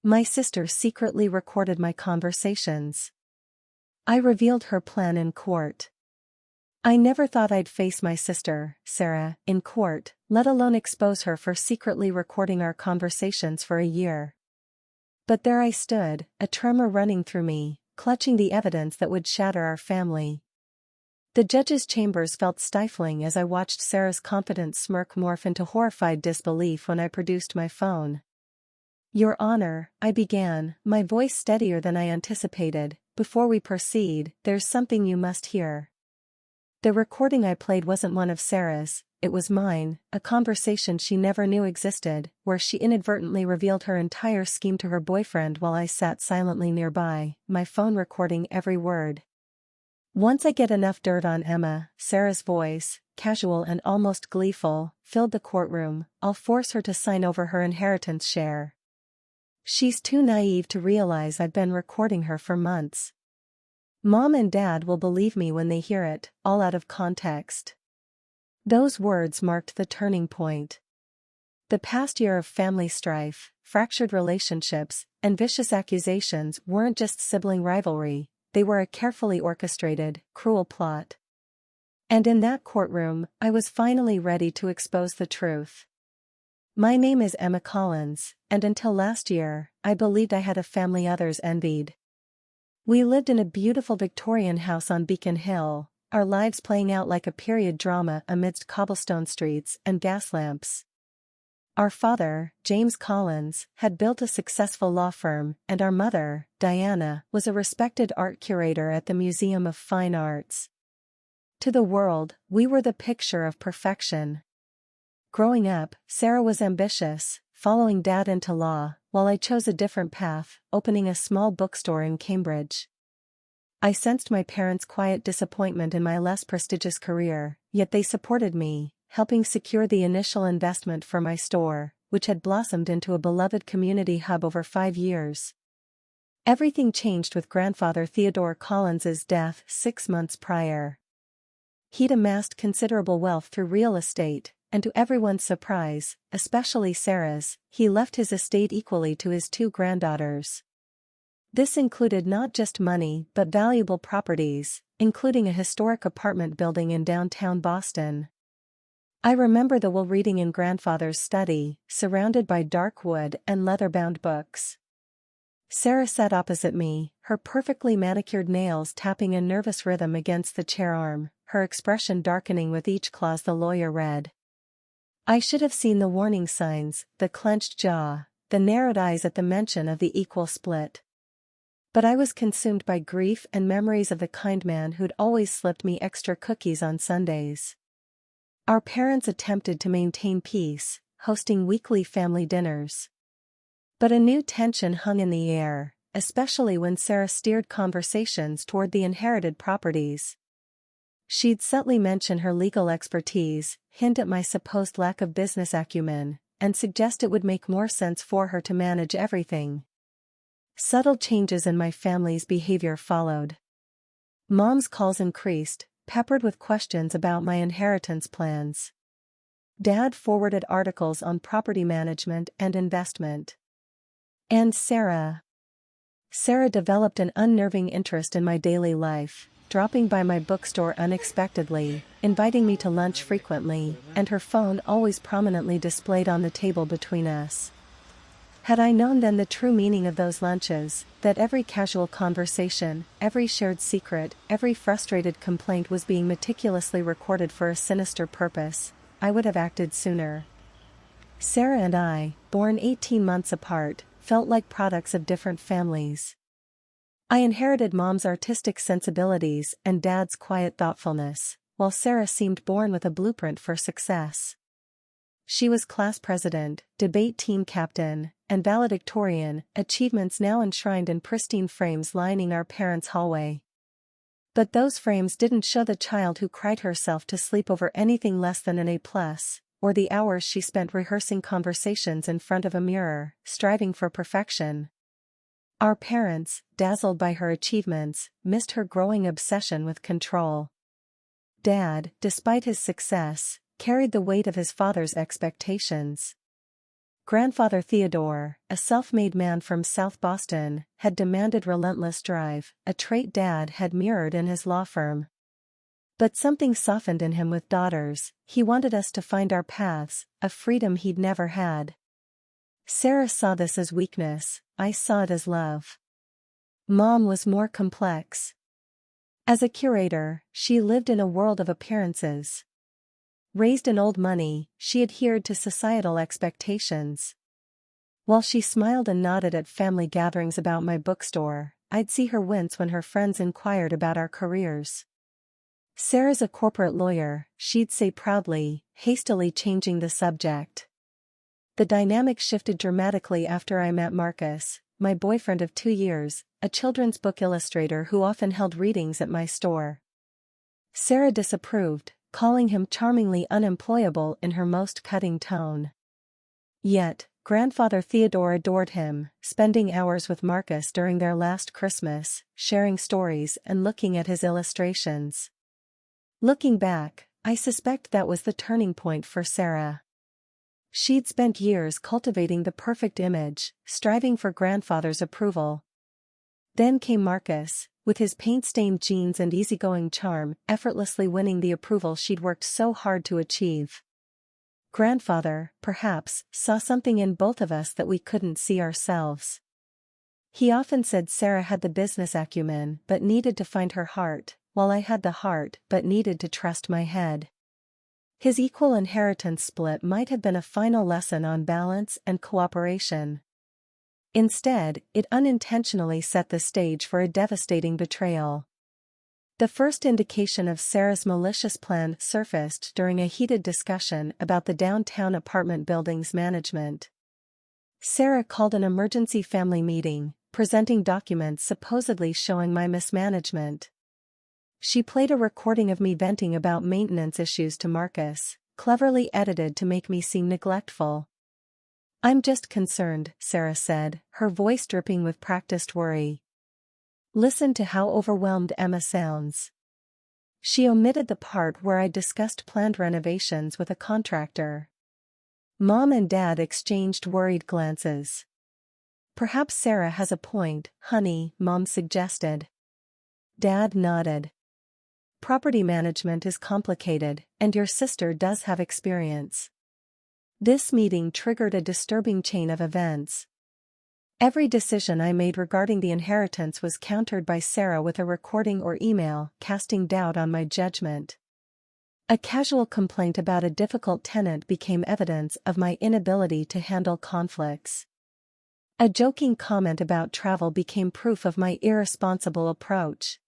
My sister secretly recorded my conversations. I revealed her plan in court. I never thought I'd face my sister, Sarah, in court, let alone expose her for secretly recording our conversations for a year. But there I stood, a tremor running through me, clutching the evidence that would shatter our family. The judge's chambers felt stifling as I watched Sarah's confident smirk morph into horrified disbelief when I produced my phone. "Your Honor," I began, my voice steadier than I anticipated, "before we proceed, there's something you must hear." The recording I played wasn't one of Sarah's, it was mine, a conversation she never knew existed, where she inadvertently revealed her entire scheme to her boyfriend while I sat silently nearby, my phone recording every word. "Once I get enough dirt on Emma," Sarah's voice, casual and almost gleeful, filled the courtroom, "I'll force her to sign over her inheritance share. She's too naive to realize I've been recording her for months. Mom and Dad will believe me when they hear it, all out of context." Those words marked the turning point. The past year of family strife, fractured relationships, and vicious accusations weren't just sibling rivalry, they were a carefully orchestrated, cruel plot. And in that courtroom, I was finally ready to expose the truth. My name is Emma Collins, and until last year, I believed I had a family others envied. We lived in a beautiful Victorian house on Beacon Hill, our lives playing out like a period drama amidst cobblestone streets and gas lamps. Our father, James Collins, had built a successful law firm, and our mother, Diana, was a respected art curator at the Museum of Fine Arts. To the world, we were the picture of perfection. Growing up, Sarah was ambitious, following Dad into law, while I chose a different path, opening a small bookstore in Cambridge. I sensed my parents' quiet disappointment in my less prestigious career, yet they supported me, helping secure the initial investment for my store, which had blossomed into a beloved community hub over 5 years. Everything changed with grandfather Theodore Collins's death 6 months prior. He'd amassed considerable wealth through real estate, and to everyone's surprise, especially Sarah's, he left his estate equally to his 2 granddaughters. This included not just money but valuable properties, including a historic apartment building in downtown Boston. I remember the will reading in grandfather's study, surrounded by dark wood and leather-bound books. Sarah sat opposite me, her perfectly manicured nails tapping a nervous rhythm against the chair arm, her expression darkening with each clause the lawyer read. I should have seen the warning signs, the clenched jaw, the narrowed eyes at the mention of the equal split. But I was consumed by grief and memories of the kind man who'd always slipped me extra cookies on Sundays. Our parents attempted to maintain peace, hosting weekly family dinners. But a new tension hung in the air, especially when Sarah steered conversations toward the inherited properties. She'd subtly mention her legal expertise, hint at my supposed lack of business acumen, and suggest it would make more sense for her to manage everything. Subtle changes in my family's behavior followed. Mom's calls increased, peppered with questions about my inheritance plans. Dad forwarded articles on property management and investment. And Sarah developed an unnerving interest in my daily life, dropping by my bookstore unexpectedly, inviting me to lunch frequently, and her phone always prominently displayed on the table between us. Had I known then the true meaning of those lunches, that every casual conversation, every shared secret, every frustrated complaint was being meticulously recorded for a sinister purpose, I would have acted sooner. Sarah and I, born 18 months apart, felt like products of different families. I inherited Mom's artistic sensibilities and Dad's quiet thoughtfulness, while Sarah seemed born with a blueprint for success. She was class president, debate team captain, and valedictorian, achievements now enshrined in pristine frames lining our parents' hallway. But those frames didn't show the child who cried herself to sleep over anything less than an A+, or the hours she spent rehearsing conversations in front of a mirror, striving for perfection. Our parents, dazzled by her achievements, missed her growing obsession with control. Dad, despite his success, carried the weight of his father's expectations. Grandfather Theodore, a self-made man from South Boston, had demanded relentless drive, a trait Dad had mirrored in his law firm. But something softened in him with daughters. He wanted us to find our paths, a freedom he'd never had. Sarah saw this as weakness, I saw it as love. Mom was more complex. As a curator, she lived in a world of appearances. Raised in old money, she adhered to societal expectations. While she smiled and nodded at family gatherings about my bookstore, I'd see her wince when her friends inquired about our careers. Sarah's a corporate lawyer, she'd say proudly, hastily changing the subject. The dynamic shifted dramatically after I met Marcus, my boyfriend of 2 years, a children's book illustrator who often held readings at my store. Sarah disapproved, calling him charmingly unemployable in her most cutting tone. Yet, Grandfather Theodore adored him, spending hours with Marcus during their last Christmas, sharing stories and looking at his illustrations. Looking back, I suspect that was the turning point for Sarah. She'd spent years cultivating the perfect image, striving for grandfather's approval. Then came Marcus, with his paint-stained jeans and easygoing charm, effortlessly winning the approval she'd worked so hard to achieve. Grandfather, perhaps, saw something in both of us that we couldn't see ourselves. He often said Sarah had the business acumen but needed to find her heart, while I had the heart but needed to trust my head. His equal inheritance split might have been a final lesson on balance and cooperation. Instead, it unintentionally set the stage for a devastating betrayal. The first indication of Sarah's malicious plan surfaced during a heated discussion about the downtown apartment building's management. Sarah called an emergency family meeting, presenting documents supposedly showing my mismanagement. She played a recording of me venting about maintenance issues to Marcus, cleverly edited to make me seem neglectful. "I'm just concerned," Sarah said, her voice dripping with practiced worry. "Listen to how overwhelmed Emma sounds." She omitted the part where I discussed planned renovations with a contractor. Mom and Dad exchanged worried glances. "Perhaps Sarah has a point, honey," Mom suggested. Dad nodded. "Property management is complicated, and your sister does have experience." This meeting triggered a disturbing chain of events. Every decision I made regarding the inheritance was countered by Sarah with a recording or email, casting doubt on my judgment. A casual complaint about a difficult tenant became evidence of my inability to handle conflicts. A joking comment about travel became proof of my irresponsible approach.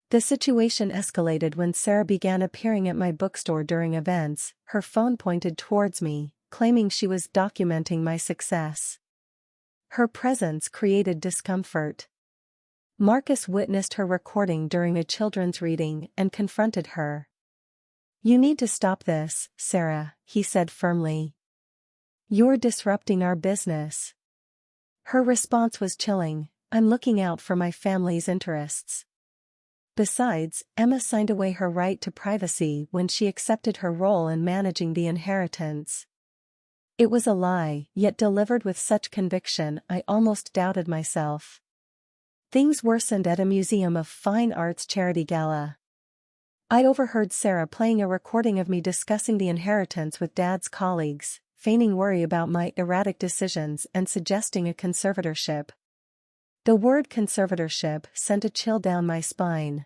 The situation escalated when Sarah began appearing at my bookstore during events, her phone pointed towards me, claiming she was documenting my success. Her presence created discomfort. Marcus witnessed her recording during a children's reading and confronted her. "You need to stop this, Sarah," he said firmly. "You're disrupting our business." Her response was chilling, "I'm looking out for my family's interests." Besides, Emma signed away her right to privacy when she accepted her role in managing the inheritance. It was a lie, yet delivered with such conviction I almost doubted myself. Things worsened at a Museum of Fine Arts charity gala. I overheard Sarah playing a recording of me discussing the inheritance with Dad's colleagues, feigning worry about my erratic decisions and suggesting a conservatorship. The word conservatorship sent a chill down my spine.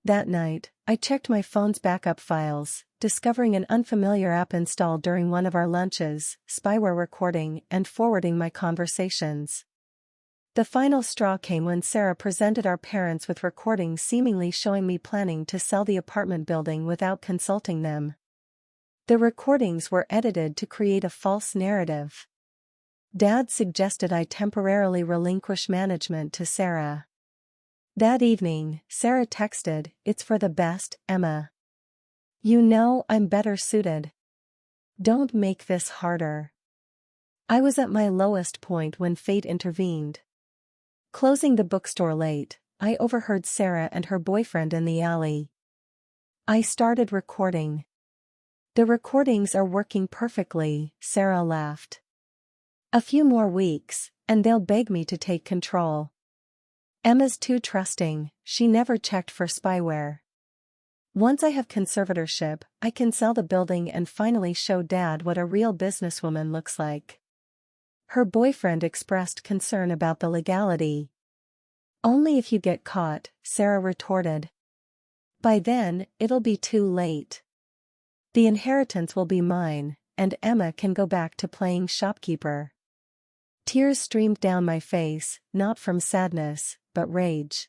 That night, I checked my phone's backup files, discovering an unfamiliar app installed during one of our lunches, spyware recording and forwarding my conversations. The final straw came when Sarah presented our parents with recordings seemingly showing me planning to sell the apartment building without consulting them. The recordings were edited to create a false narrative. Dad suggested I temporarily relinquish management to Sarah. That evening, Sarah texted, "It's for the best, Emma. You know I'm better suited. Don't make this harder." I was at my lowest point when fate intervened. Closing the bookstore late, I overheard Sarah and her boyfriend in the alley. I started recording. "The recordings are working perfectly," Sarah laughed. A few more weeks, and they'll beg me to take control. Emma's too trusting, she never checked for spyware. Once I have conservatorship, I can sell the building and finally show Dad what a real businesswoman looks like. Her boyfriend expressed concern about the legality. Only if you get caught, Sarah retorted. By then, it'll be too late. The inheritance will be mine, and Emma can go back to playing shopkeeper. Tears streamed down my face, not from sadness, but rage.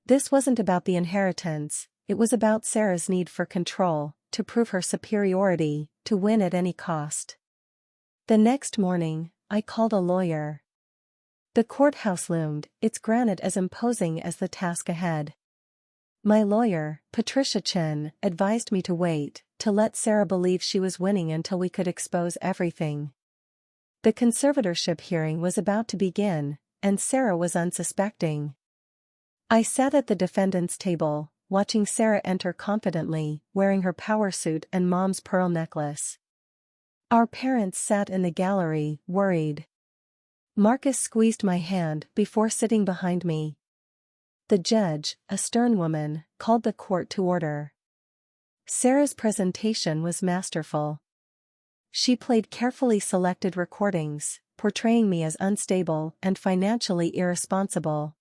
This wasn't about the inheritance, it was about Sarah's need for control, to prove her superiority, to win at any cost. The next morning, I called a lawyer. The courthouse loomed, its granite as imposing as the task ahead. My lawyer, Patricia Chen, advised me to wait, to let Sarah believe she was winning until we could expose everything. The conservatorship hearing was about to begin, and Sarah was unsuspecting. I sat at the defendant's table, watching Sarah enter confidently, wearing her power suit and Mom's pearl necklace. Our parents sat in the gallery, worried. Marcus squeezed my hand before sitting behind me. The judge, a stern woman, called the court to order. Sarah's presentation was masterful. She played carefully selected recordings, portraying me as unstable and financially irresponsible.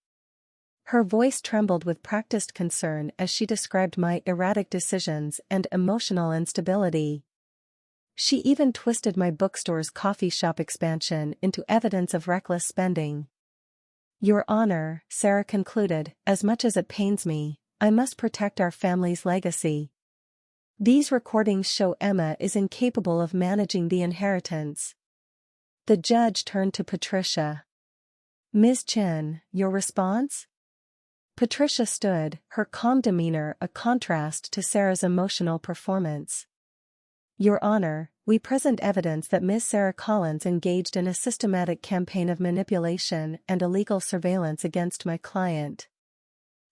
Her voice trembled with practiced concern as she described my erratic decisions and emotional instability. She even twisted my bookstore's coffee shop expansion into evidence of reckless spending. Your Honor, Sarah concluded, as much as it pains me, I must protect our family's legacy. These recordings show Emma is incapable of managing the inheritance. The judge turned to Patricia. Ms. Chen, your response? Patricia stood, her calm demeanor a contrast to Sarah's emotional performance. Your Honor, we present evidence that Ms. Sarah Collins engaged in a systematic campaign of manipulation and illegal surveillance against my client.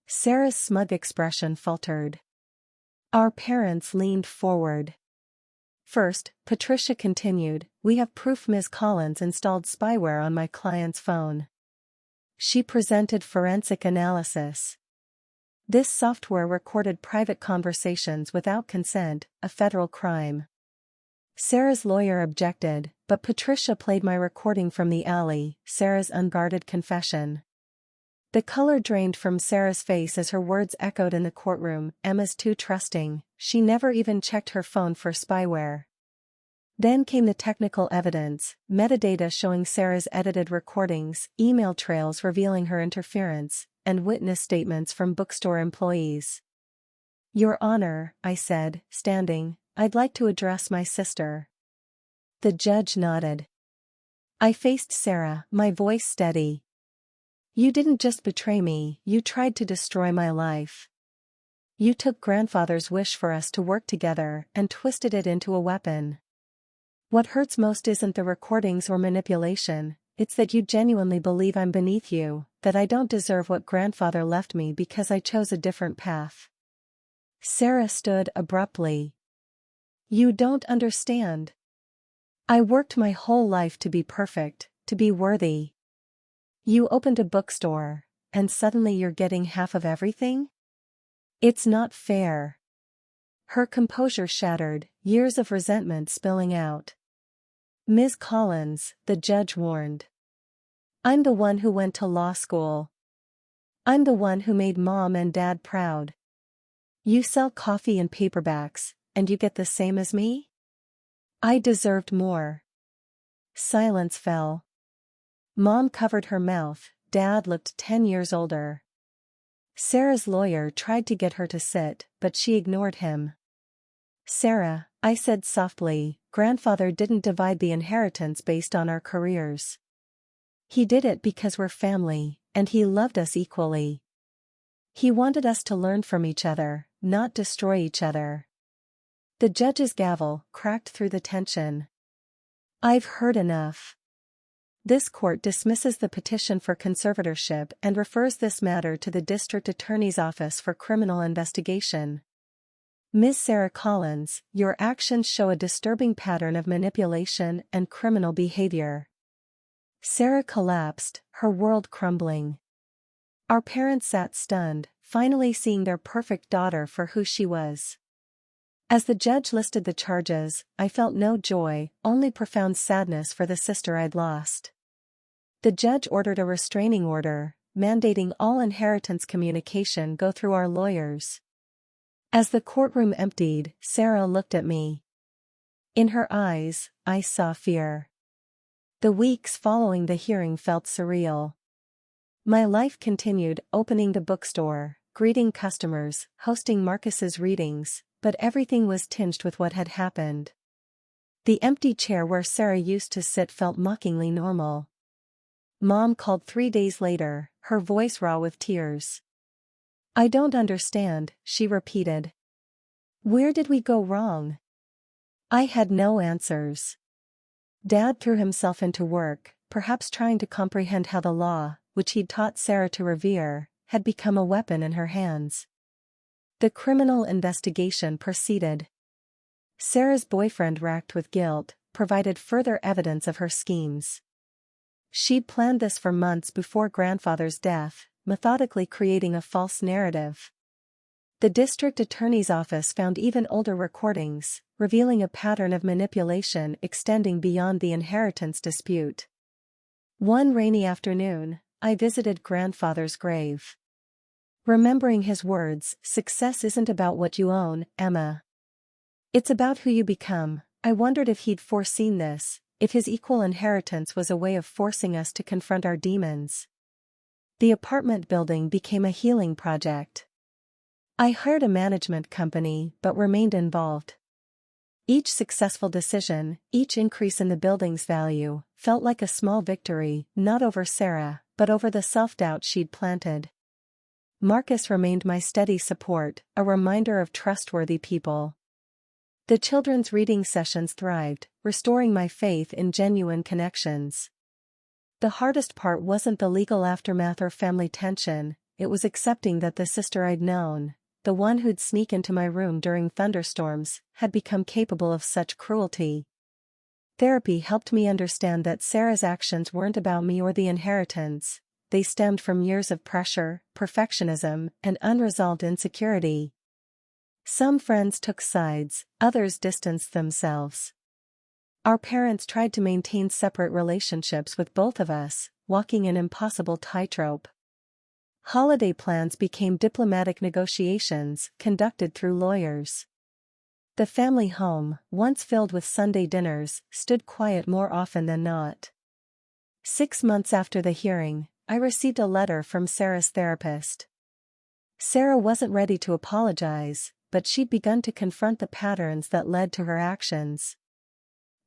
Sarah's smug expression faltered. Our parents leaned forward. First, Patricia continued, we have proof Ms. Collins installed spyware on my client's phone. She presented forensic analysis. This software recorded private conversations without consent, a federal crime. Sarah's lawyer objected, but Patricia played my recording from the alley, Sarah's unguarded confession. The color drained from Sarah's face as her words echoed in the courtroom, Emma's too trusting, she never even checked her phone for spyware. Then came the technical evidence, metadata showing Sarah's edited recordings, email trails revealing her interference, and witness statements from bookstore employees. Your Honor, I said, standing, I'd like to address my sister. The judge nodded. I faced Sarah, my voice steady. You didn't just betray me, you tried to destroy my life. You took grandfather's wish for us to work together and twisted it into a weapon. What hurts most isn't the recordings or manipulation, it's that you genuinely believe I'm beneath you, that I don't deserve what grandfather left me because I chose a different path. Sarah stood abruptly. You don't understand. I worked my whole life to be perfect, to be worthy. You opened a bookstore, and suddenly you're getting half of everything? It's not fair. Her composure shattered, years of resentment spilling out. Ms. Collins, the judge warned. I'm the one who went to law school. I'm the one who made Mom and Dad proud. You sell coffee in paperbacks, and you get the same as me? I deserved more. Silence fell. Mom covered her mouth, Dad looked 10 years older. Sarah's lawyer tried to get her to sit, but she ignored him. Sarah, I said softly, grandfather didn't divide the inheritance based on our careers. He did it because we're family, and he loved us equally. He wanted us to learn from each other, not destroy each other. The judge's gavel cracked through the tension. I've heard enough. This court dismisses the petition for conservatorship and refers this matter to the District Attorney's Office for criminal investigation. Ms. Sarah Collins, your actions show a disturbing pattern of manipulation and criminal behavior. Sarah collapsed, her world crumbling. Our parents sat stunned, finally seeing their perfect daughter for who she was. As the judge listed the charges, I felt no joy, only profound sadness for the sister I'd lost. The judge ordered a restraining order, mandating all inheritance communication go through our lawyers. As the courtroom emptied, Sarah looked at me. In her eyes, I saw fear. The weeks following the hearing felt surreal. My life continued, opening the bookstore, greeting customers, hosting Marcus's readings, but everything was tinged with what had happened. The empty chair where Sarah used to sit felt mockingly normal. Mom called 3 days later, her voice raw with tears. "I don't understand," she repeated. "Where did we go wrong?" I had no answers. Dad threw himself into work, perhaps trying to comprehend how the law, which he'd taught Sarah to revere, had become a weapon in her hands. The criminal investigation proceeded. Sarah's boyfriend, racked with guilt, provided further evidence of her schemes. She'd planned this for months before grandfather's death, methodically creating a false narrative. The district attorney's office found even older recordings, revealing a pattern of manipulation extending beyond the inheritance dispute. One rainy afternoon, I visited grandfather's grave. Remembering his words, "Success isn't about what you own, Emma. It's about who you become," I wondered if he'd foreseen this, if his equal inheritance was a way of forcing us to confront our demons. The apartment building became a healing project. I hired a management company but remained involved. Each successful decision, each increase in the building's value, felt like a small victory, not over Sarah, but over the self-doubt she'd planted. Marcus remained my steady support, a reminder of trustworthy people. The children's reading sessions thrived, restoring my faith in genuine connections. The hardest part wasn't the legal aftermath or family tension, it was accepting that the sister I'd known, the one who'd sneak into my room during thunderstorms, had become capable of such cruelty. Therapy helped me understand that Sarah's actions weren't about me or the inheritance, they stemmed from years of pressure, perfectionism, and unresolved insecurity. Some friends took sides, others distanced themselves. Our parents tried to maintain separate relationships with both of us, walking an impossible tightrope. Holiday plans became diplomatic negotiations, conducted through lawyers. The family home, once filled with Sunday dinners, stood quiet more often than not. 6 months after the hearing, I received a letter from Sarah's therapist. Sarah wasn't ready to apologize, but she'd begun to confront the patterns that led to her actions.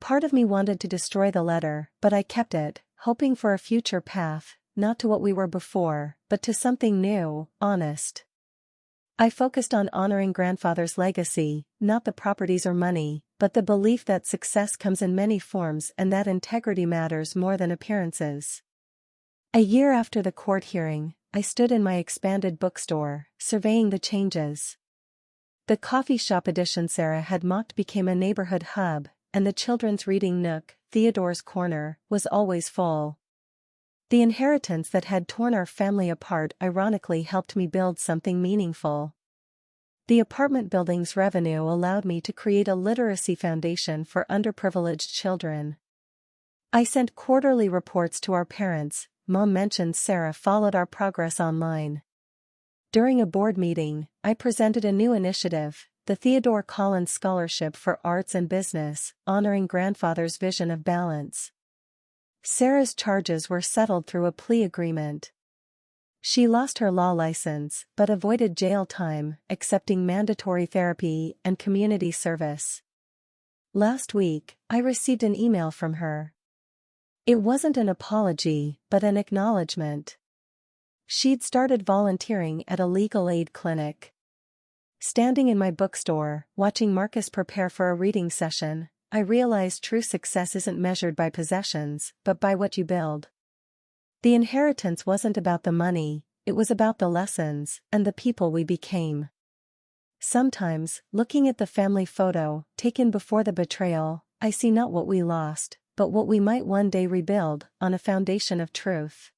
Part of me wanted to destroy the letter, but I kept it, hoping for a future path, not to what we were before, but to something new, honest. I focused on honoring grandfather's legacy, not the properties or money, but the belief that success comes in many forms and that integrity matters more than appearances. A year after the court hearing, I stood in my expanded bookstore, surveying the changes. The coffee shop addition Sarah had mocked became a neighborhood hub, and the children's reading nook, Theodore's Corner, was always full. The inheritance that had torn our family apart ironically helped me build something meaningful. The apartment building's revenue allowed me to create a literacy foundation for underprivileged children. I sent quarterly reports to our parents. Mom mentioned Sarah followed our progress online. During a board meeting, I presented a new initiative, the Theodore Collins Scholarship for Arts and Business, honoring grandfather's vision of balance. Sarah's charges were settled through a plea agreement. She lost her law license, but avoided jail time, accepting mandatory therapy and community service. Last week, I received an email from her. It wasn't an apology, but an acknowledgement. She'd started volunteering at a legal aid clinic. Standing in my bookstore, watching Marcus prepare for a reading session, I realized true success isn't measured by possessions, but by what you build. The inheritance wasn't about the money, it was about the lessons and the people we became. Sometimes, looking at the family photo, taken before the betrayal, I see not what we lost, but what we might one day rebuild on a foundation of truth.